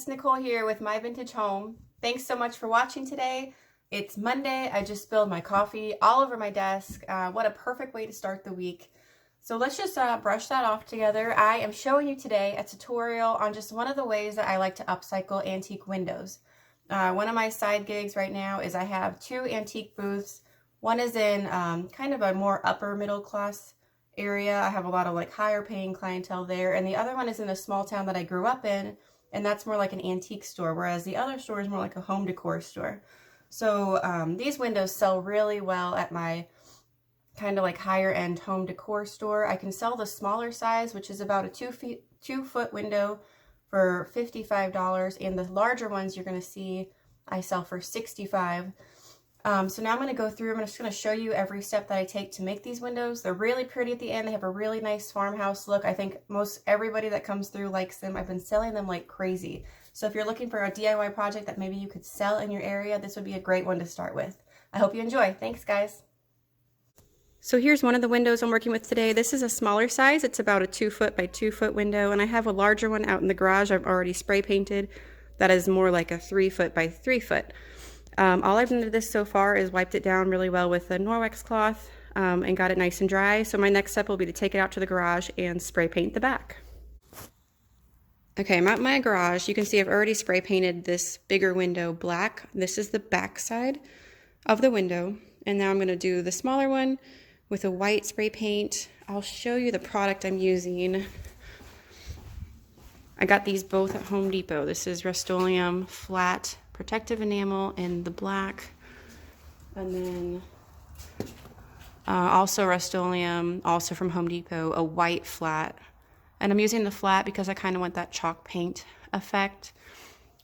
it's Nicole here with My Vintage Home. Thanks so much for watching today. It's Monday. I just spilled my coffee all over my desk. What a perfect way to start the week. So let's just brush that off together. I am showing you today a tutorial on just one of the ways that I like to upcycle antique windows. One of my side gigs right now is I have two antique booths. One is in kind of a more upper middle class area. I have a lot of like higher paying clientele there, and the other one is in a small town that I grew up in, and that's more like an antique store, whereas the other store is more like a home decor store. So these windows sell really well at my kind of like higher end home decor store. I can sell the smaller size, which is about a 2 foot window, for $55, and the larger ones you're going to see I sell for $65. So now I'm going to go through, I'm just going to show you every step that I take to make these windows. They're really pretty at the end. They have a really nice farmhouse look. I think most everybody that comes through likes them. I've been selling them like crazy. So if you're looking for a DIY project that maybe you could sell in your area, this would be a great one to start with. I hope you enjoy. Thanks, guys. So here's one of the windows I'm working with today. This is a smaller size. It's about a 2 foot by 2 foot window, and I have a larger one out in the garage I've already spray painted. That is more like a 3 foot by 3 foot. All I've done to this so far is wiped it down really well with a Norwex cloth and got it nice and dry. So my next step will be to take it out to the garage and spray paint the back. Okay, I'm at my garage. You can see I've already spray painted this bigger window black. This is the back side of the window. And now I'm going to do the smaller one with a white spray paint. I'll show you the product I'm using. I got these both at Home Depot. This is Rust-Oleum flat protective enamel in the black, and then also Rust-Oleum, also from Home Depot, a white flat. And I'm using the flat because I kind of want that chalk paint effect,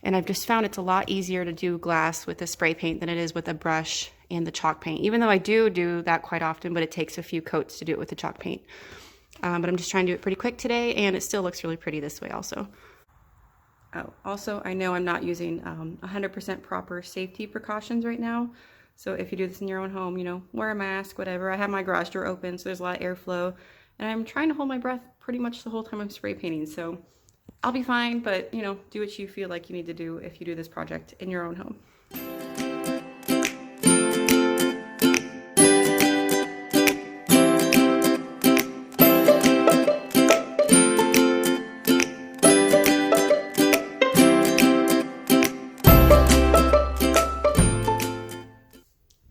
and I've just found it's a lot easier to do glass with a spray paint than it is with a brush and the chalk paint, even though I do that quite often, but it takes a few coats to do it with the chalk paint. But I'm just trying to do it pretty quick today, and it still looks really pretty this way also. Oh, also, I know I'm not using 100% proper safety precautions right now. So if you do this in your own home, you know, wear a mask, whatever. I have my garage door open, so there's a lot of airflow. And I'm trying to hold my breath pretty much the whole time I'm spray painting. So I'll be fine, but, you know, do what you feel like you need to do if you do this project in your own home.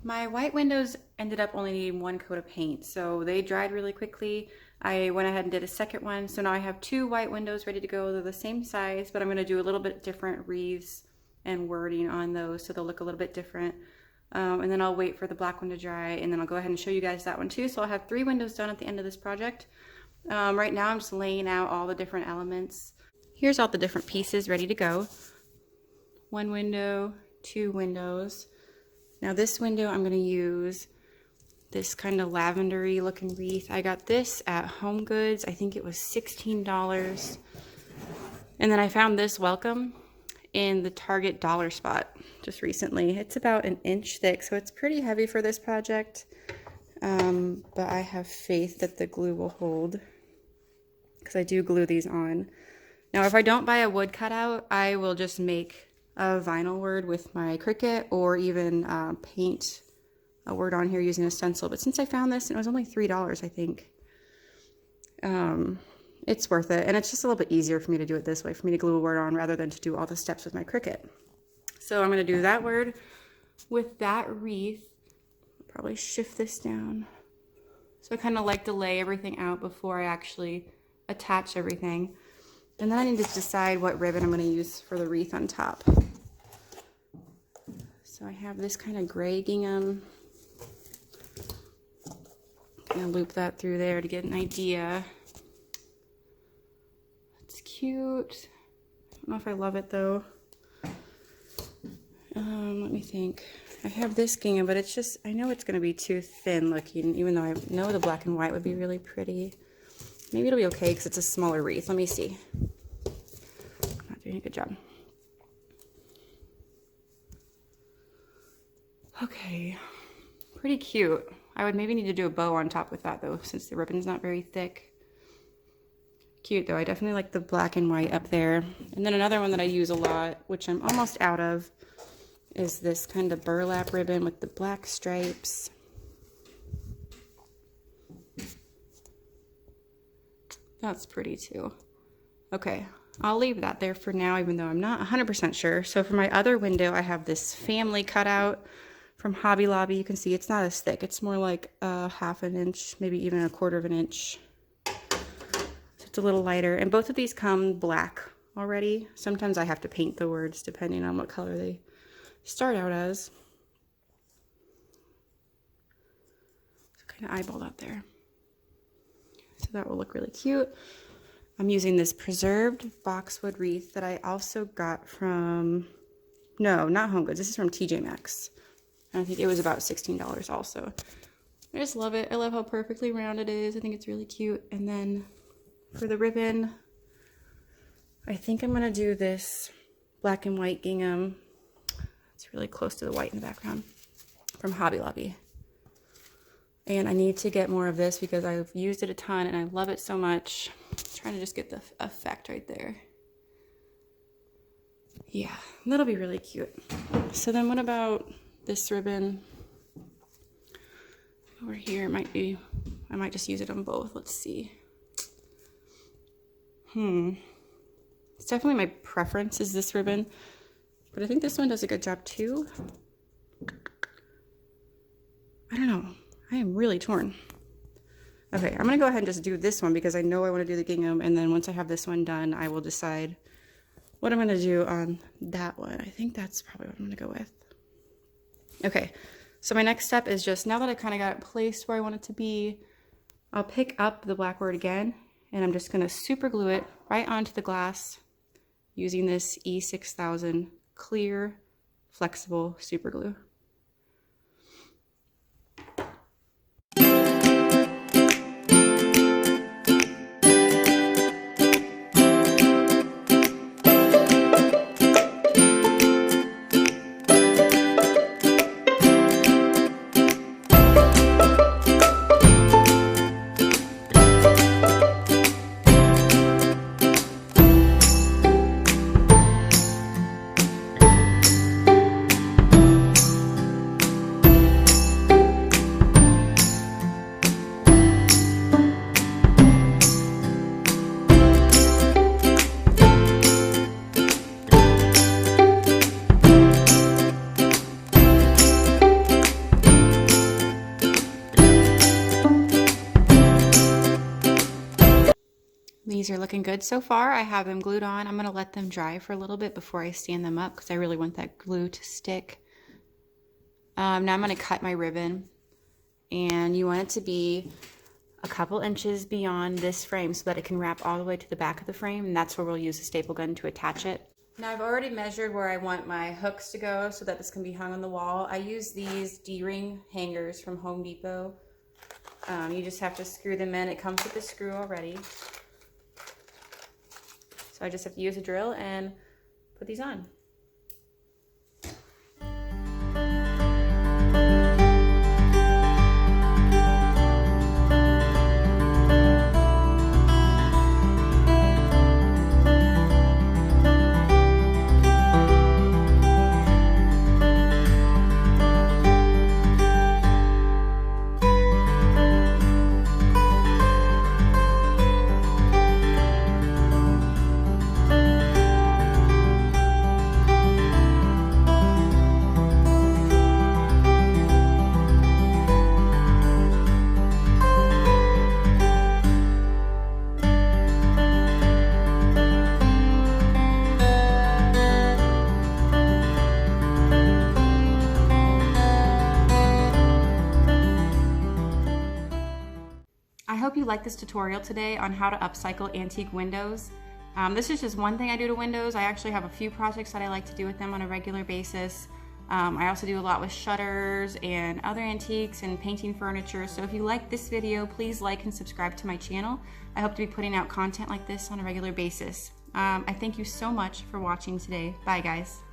My white windows ended up only needing 1 coat of paint, so they dried really quickly. I went ahead and did a second one, so now I have 2 white windows ready to go. They're the same size, but I'm going to do a little bit different wreaths and wording on those so they'll look a little bit different. And then I'll wait for the black one to dry, and then I'll go ahead and show you guys that one too. So I'll have 3 windows done at the end of this project. Right now I'm just laying out all the different elements. Here's all the different pieces ready to go. 1 window, 2 windows. Now this window I'm going to use this kind of lavendery looking wreath. I got this at HomeGoods. I think it was $16. And then I found this welcome in the Target dollar spot just recently. It's about 1 inch thick, so it's pretty heavy for this project. But I have faith that the glue will hold, because I do glue these on. Now if I don't buy a wood cutout, I will just make a vinyl word with my Cricut, or even paint a word on here using a stencil. But since I found this, and it was only $3, I think, it's worth it. And it's just a little bit easier for me to do it this way, for me to glue a word on rather than to do all the steps with my Cricut. So I'm going to do that word with that wreath. I'll probably shift this down. So I kind of like to lay everything out before I actually attach everything. And then I need to decide what ribbon I'm going to use for the wreath on top. So I have this kind of gray gingham. I'm going to loop that through there to get an idea. It's cute. I don't know if I love it though. Let me think. I have this gingham, but it's just, I know it's going to be too thin looking, even though I know the black and white would be really pretty. Maybe it'll be okay because it's a smaller wreath. Let me see. I'm not doing a good job. Okay, pretty cute. I would maybe need to do a bow on top with that though, since the ribbon's not very thick. Cute though. I definitely like the black and white up there. And then another one that I use a lot, which I'm almost out of, is this kind of burlap ribbon with the black stripes. That's pretty too. Okay, I'll leave that there for now, even though I'm not 100% sure. So for my other window, I have this family cutout from Hobby Lobby. You can see it's not as thick. It's more like a ½ an inch, maybe even a ¼ of an inch. So it's a little lighter. And both of these come black already. Sometimes I have to paint the words depending on what color they start out as. So kind of eyeball that there. So that will look really cute. I'm using this preserved boxwood wreath that I also got from, no, not HomeGoods. This is from TJ Maxx. And I think it was about $16 also. I just love it. I love how perfectly round it is. I think it's really cute. And then for the ribbon, I think I'm going to do this black and white gingham. It's really close to the white in the background from Hobby Lobby. And I need to get more of this because I've used it a ton and I love it so much. I'm trying to just get the effect right there. Yeah, that'll be really cute. So then what about this ribbon over here? I might just use it on both. Let's see. It's definitely my preference is this ribbon, but I think this one does a good job too. I don't know. I am really torn. Okay, I'm gonna go ahead and just do this one because I know I want to do the gingham, and then once I have this one done, I will decide what I'm gonna do on that one. I think that's probably what I'm gonna go with. Okay, so my next step is just, now that I kind of got it placed where I want it to be, I'll pick up the black word again, and I'm just gonna super glue it right onto the glass using this E6000 clear, flexible super glue. These are looking good so far. I have them glued on. I'm going to let them dry for a little bit before I stand them up because I really want that glue to stick. Now I'm going to cut my ribbon, and you want it to be a couple inches beyond this frame so that it can wrap all the way to the back of the frame, and that's where we'll use a staple gun to attach it. Now I've already measured where I want my hooks to go so that this can be hung on the wall. I use these D-ring hangers from Home Depot. You just have to screw them in. It comes with the screw already. So I just have to use a drill and put these on. I hope you liked this tutorial today on how to upcycle antique windows. This is just one thing I do to windows. I actually have a few projects that I like to do with them on a regular basis. I also do a lot with shutters and other antiques and painting furniture. So if you like this video, please like and subscribe to my channel. I hope to be putting out content like this on a regular basis. I thank you so much for watching today. Bye guys.